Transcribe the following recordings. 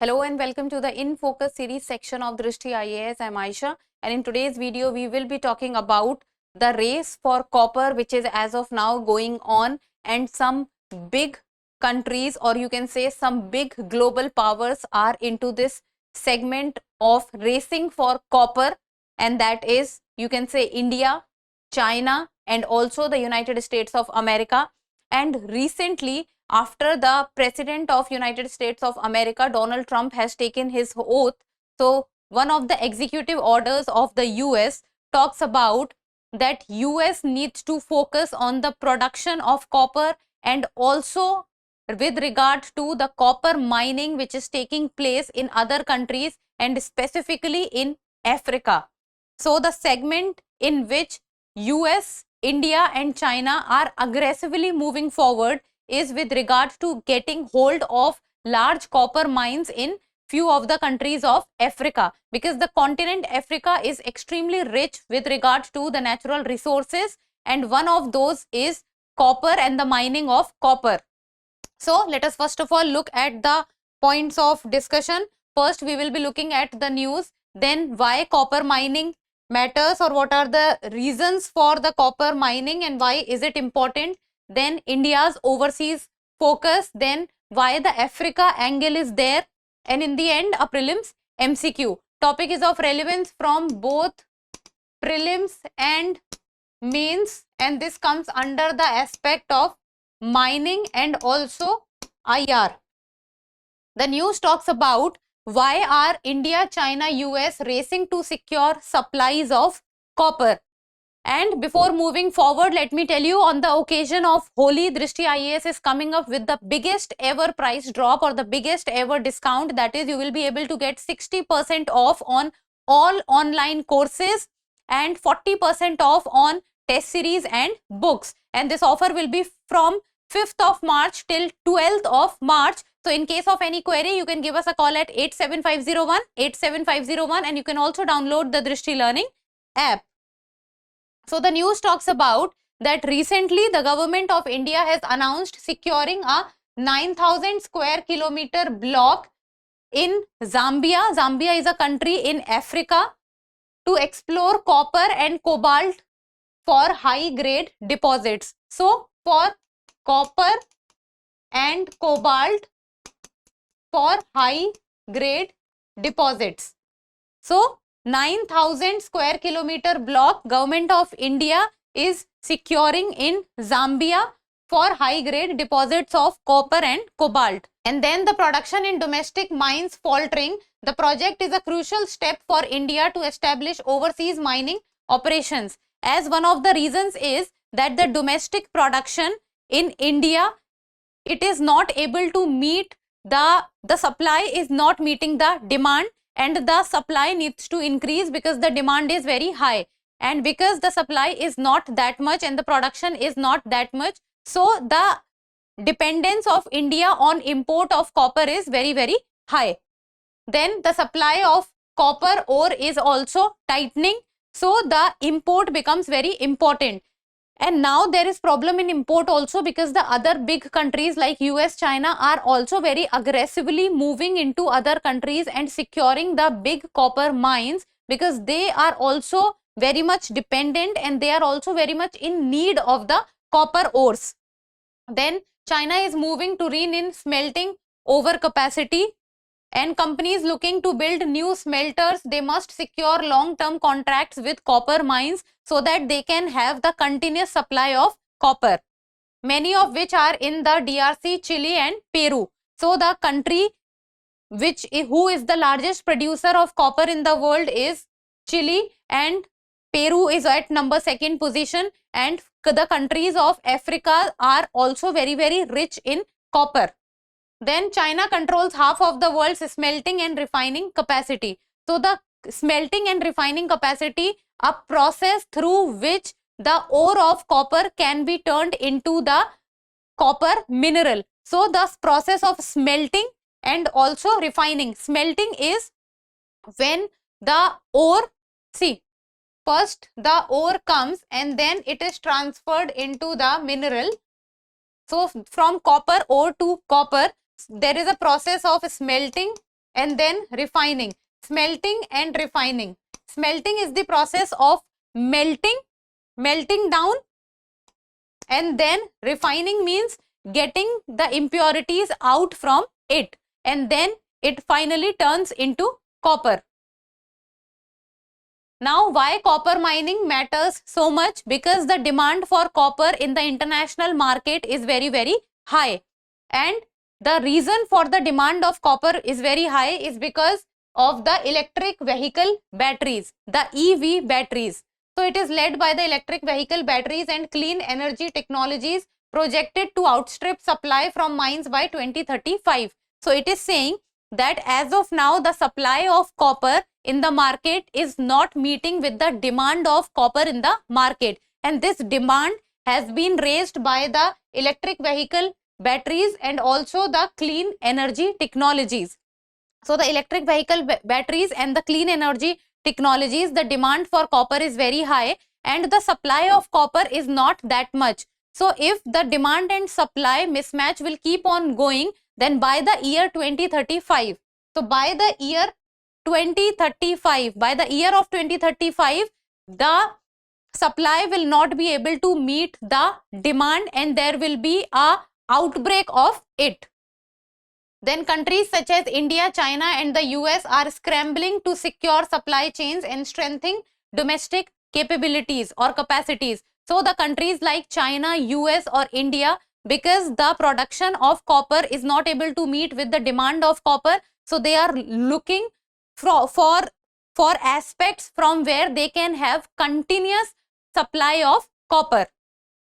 Hello and welcome to the In Focus series section of Drishti IAS. I'm Aisha, and in today's video we will be talking about the race for copper which is as of now going on, and some big countries, or you can say some big global powers, are into this segment of racing for copper, and that is, you can say, India, China and also the United States of America. And recently, after the President of United States of America, Donald Trump, has taken his oath, so one of the executive orders of the US talks about that US needs to focus on the production of copper, and also with regard to the copper mining which is taking place in other countries and specifically in Africa. So the segment in which US, India and China are aggressively moving forward is with regard to getting hold of large copper mines in few of the countries of Africa, because the continent Africa is extremely rich with regard to the natural resources, and one of those is copper and the mining of copper. So let us first of all look at the points of discussion. First we will be looking at the news, then why copper mining matters, or what are the reasons for the copper mining and why is it important, then India's overseas focus, then why the Africa angle is there, and in the end a prelims MCQ. Topic is of relevance from both prelims and mains, and this comes under the aspect of mining and also IR. The news talks about why are India, China, US racing to secure supplies of copper. And before moving forward, let me tell you, on the occasion of Holi, Drishti IAS is coming up with the biggest ever price drop, or the biggest ever discount. That is, you will be able to get 60% off on all online courses and 40% off on test series and books. And this offer will be from 5th of March till 12th of March. So in case of any query, you can give us a call at 87501, and you can also download the Drishti Learning app. So the news talks about that recently the government of India has announced securing a 9,000 square kilometer block in Zambia. Zambia is a country in Africa, to explore copper and cobalt for high grade deposits. So for copper and cobalt for high grade deposits. So 9,000 square kilometer block government of India is securing in Zambia for high grade deposits of copper and cobalt. And then the production in domestic mines faltering. The project is a crucial step for India to establish overseas mining operations, as one of the reasons is that the domestic production in India, it is not able to meet the supply is not meeting the demand, and the supply needs to increase because the demand is very high, and because the supply is not that much and the production is not that much, so the dependence of India on import of copper is very, very high. Then the supply of copper ore is also tightening, so the import becomes very important. And now there is problem in import also, because the other big countries like US, China are also very aggressively moving into other countries and securing the big copper mines, because they are also very much dependent and they are also very much in need of the copper ores. Then China is moving to rein in smelting overcapacity, and companies looking to build new smelters, they must secure long-term contracts with copper mines so that they can have the continuous supply of copper, many of which are in the DRC, Chile and Peru. So the country who is the largest producer of copper in the world is Chile, and Peru is at number 2nd position, and the countries of Africa are also very, very rich in copper. Then China controls half of the world's smelting and refining capacity. So the smelting and refining capacity, a process through which the ore of copper can be turned into the copper mineral. So the process of smelting and also refining. Smelting is when the ore, see, first the ore comes and then it is transferred into the mineral. So from copper ore to copper, there is a process of smelting and then refining. Smelting and refining. Smelting is the process of melting down, and then refining means getting the impurities out from it, and then it finally turns into copper. Now, why copper mining matters so much? Because the demand for copper in the international market is very, very high. And the reason for the demand of copper is very high is because of the electric vehicle batteries, the EV batteries. So, it is led by the electric vehicle batteries and clean energy technologies projected to outstrip supply from mines by 2035. So, it is saying that as of now, the supply of copper in the market is not meeting with the demand of copper in the market, and this demand has been raised by the electric vehicle batteries and also the clean energy technologies. So the electric vehicle batteries and the clean energy technologies, the demand for copper is very high and the supply of copper is not that much. So if the demand and supply mismatch will keep on going, then by the year 2035, so by the year 2035, by the year of 2035, the supply will not be able to meet the demand and there will be a outbreak of it. Then countries such as India, China and the US are scrambling to secure supply chains and strengthening domestic capabilities or capacities. So the countries like China, US or India, because the production of copper is not able to meet with the demand of copper, so they are looking for aspects from where they can have continuous supply of copper.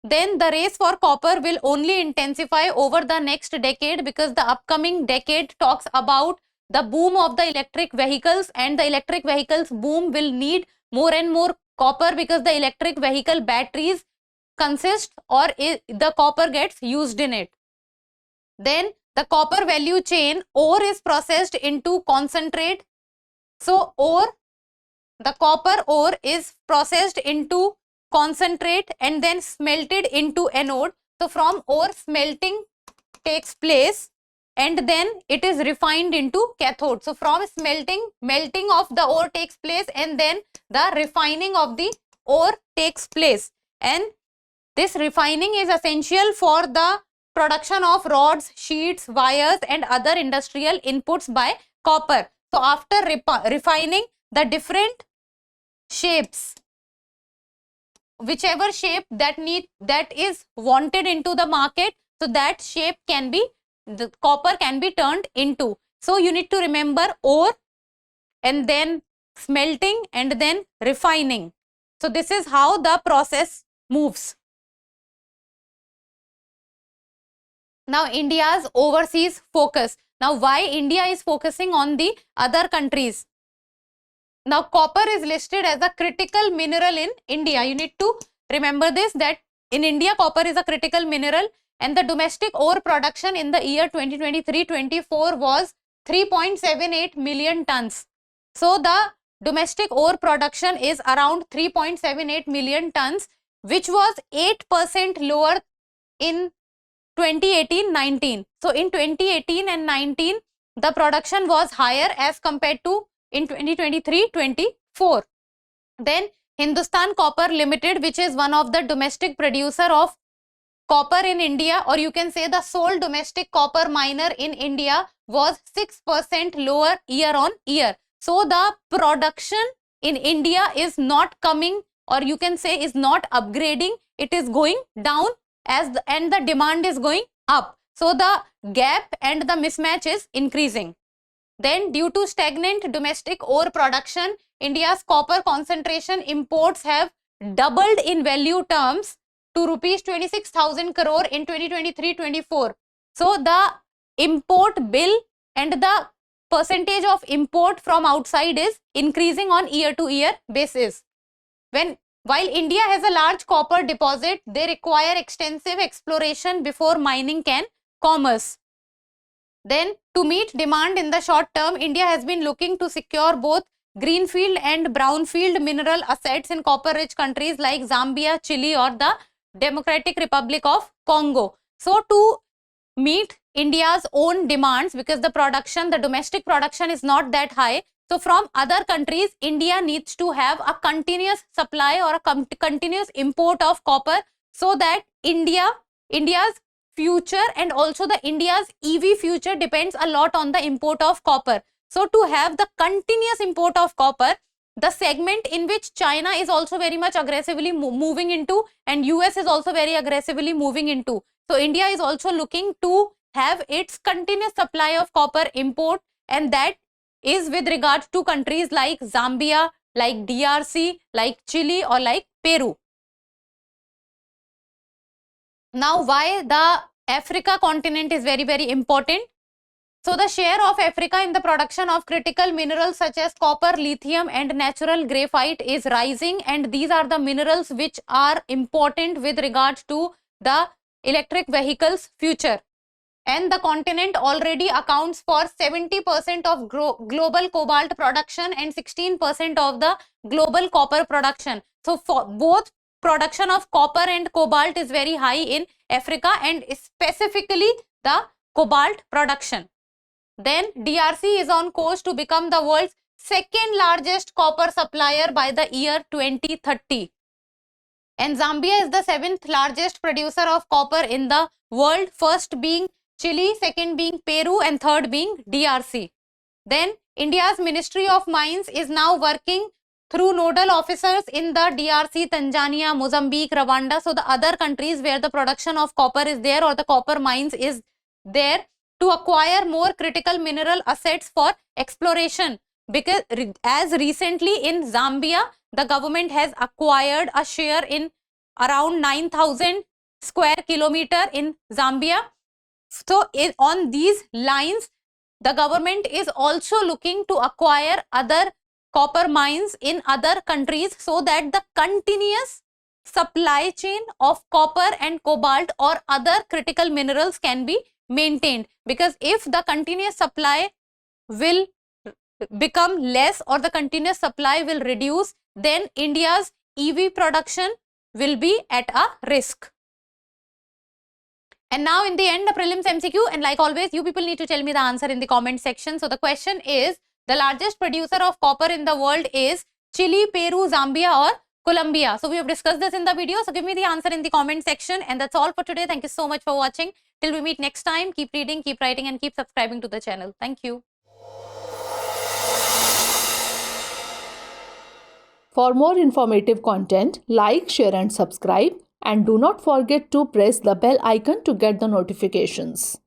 Then the race for copper will only intensify over the next decade, because the upcoming decade talks about the boom of the electric vehicles, and the electric vehicles boom will need more and more copper because the electric vehicle batteries consist or the copper gets used in it. Then the copper value chain, ore is processed into concentrate. So ore, the copper ore is processed into concentrate and then smelted into anode. So from ore, smelting takes place and then it is refined into cathode. So from smelting, melting of the ore takes place and then the refining of the ore takes place. And this refining is essential for the production of rods, sheets, wires and other industrial inputs by copper. So after refining, the different shapes, whichever shape that is wanted into the market, so that shape can be, the copper can be turned into. So you need to remember ore and then smelting and then refining. So this is how the process moves. Now India's overseas focus. Now why India is focusing on the other countries? Now copper is listed as a critical mineral in India. You need to remember this, that in India copper is a critical mineral and the domestic ore production in the year 2023-24 was 3.78 million tons. So the domestic ore production is around 3.78 million tons, which was 8% lower in 2018-19. So in 2018 and 19, the production was higher as compared to in 2023-24. Then Hindustan Copper Limited, which is one of the domestic producer of copper in India, or you can say the sole domestic copper miner in India, was 6% lower year on year. So the production in India is not coming, or you can say is not upgrading, it is going down and the demand is going up. So the gap and the mismatch is increasing. Then due to stagnant domestic ore production, India's copper concentration imports have doubled in value terms to rupees 26,000 crore in 2023-24. So the import bill and the percentage of import from outside is increasing on year-to-year basis. While India has a large copper deposit, they require extensive exploration before mining can commence. Then to meet demand in the short term, India has been looking to secure both greenfield and brownfield mineral assets in copper-rich countries like Zambia, Chile or the Democratic Republic of Congo. So to meet India's own demands, because the domestic production is not that high. So from other countries, India needs to have a continuous supply or a continuous import of copper, so that India's future and also the India's EV future depends a lot on the import of copper. So to have the continuous import of copper, the segment in which China is also very much aggressively moving into, and US is also very aggressively moving into. So India is also looking to have its continuous supply of copper import, and that is with regard to countries like Zambia, like DRC, like Chile, or like Peru. Now, why the Africa continent is very, very important? So the share of Africa in the production of critical minerals such as copper, lithium and natural graphite is rising, and these are the minerals which are important with regard to the electric vehicles future. And the continent already accounts for 70% of global cobalt production and 16% of the global copper production. So for both production of copper and cobalt is very high in Africa, and specifically the cobalt production. Then DRC is on course to become the world's second largest copper supplier by the year 2030. And Zambia is the 7th largest producer of copper in the world, first being Chile, second being Peru and third being DRC. Then India's Ministry of Mines is now working through nodal officers in the DRC, Tanzania, Mozambique, Rwanda. So the other countries where the production of copper is there or the copper mines is there, to acquire more critical mineral assets for exploration. Because as recently in Zambia, the government has acquired a share in around 9,000 square kilometer in Zambia. So on these lines, the government is also looking to acquire other copper mines in other countries, so that the continuous supply chain of copper and cobalt or other critical minerals can be maintained. Because if the continuous supply will become less or the continuous supply will reduce, then India's EV production will be at a risk. And now in the end, the prelims MCQ, and like always, you people need to tell me the answer in the comment section. So the question is, the largest producer of copper in the world is Chile, Peru, Zambia or Colombia? So we have discussed this in the video. So give me the answer in the comment section. And that's all for today. Thank you so much for watching. Till we meet next time, keep reading, keep writing and keep subscribing to the channel. Thank you. For more informative content, like, share and subscribe. And do not forget to press the bell icon to get the notifications.